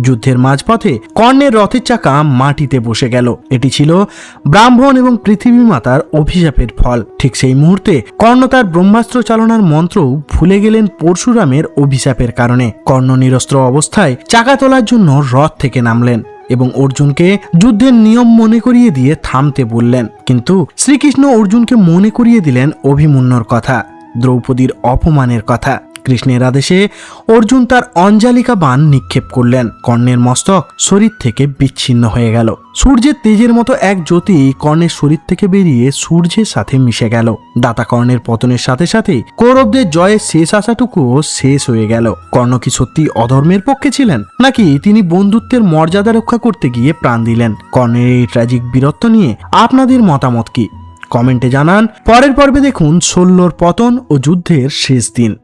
যুদ্ধের মাঝপথে কর্ণের রথের চাকা মাটিতে বসে গেল। এটি ছিল ব্রাহ্মণ এবং পৃথিবী মাতার অভিশাপের ফল। ঠিক সেই মুহূর্তে কর্ণ তার ব্রহ্মাস্ত্র চালনার মন্ত্রও ভুলে গেলেন পরশুরামের অভিশাপের কারণে। কর্ণ নিরস্ত্র অবস্থায় চাকা তোলার জন্য রথ থেকে নামলেন এবং অর্জুনকে যুদ্ধের নিয়ম মনে করিয়ে দিয়ে থামতে বললেন। কিন্তু শ্রীকৃষ্ণ অর্জুনকে মনে করিয়ে দিলেন অভিমন্যুর কথা, দ্রৌপদীর অপমানের কথা। কৃষ্ণের আদেশে অর্জুন তার অঞ্জালিকা বাণ নিক্ষেপ করলেন। কর্ণের মস্তক শরীর থেকে বিচ্ছিন্ন হয়ে গেল। সূর্যের তেজের মতো এক জ্যোতি কর্ণের শরীর থেকে বেরিয়ে সূর্যের সাথে মিশে গেল। দাতা কর্ণের পতনের সাথে সাথে কৌরবদের জয়ের শেষ আশাটুকুও শেষ হয়ে গেল। কর্ণ কি সত্যি অধর্মের পক্ষে ছিলেন, নাকি তিনি বন্ধুত্বের মর্যাদা রক্ষা করতে গিয়ে প্রাণ দিলেন? কর্ণের এই ট্র্যাজিক বীরত্ব নিয়ে আপনাদের মতামত কি? কমেন্টে জানান। পরের পর্বে দেখুন শল্যর পতন ও যুদ্ধের শেষ দিন।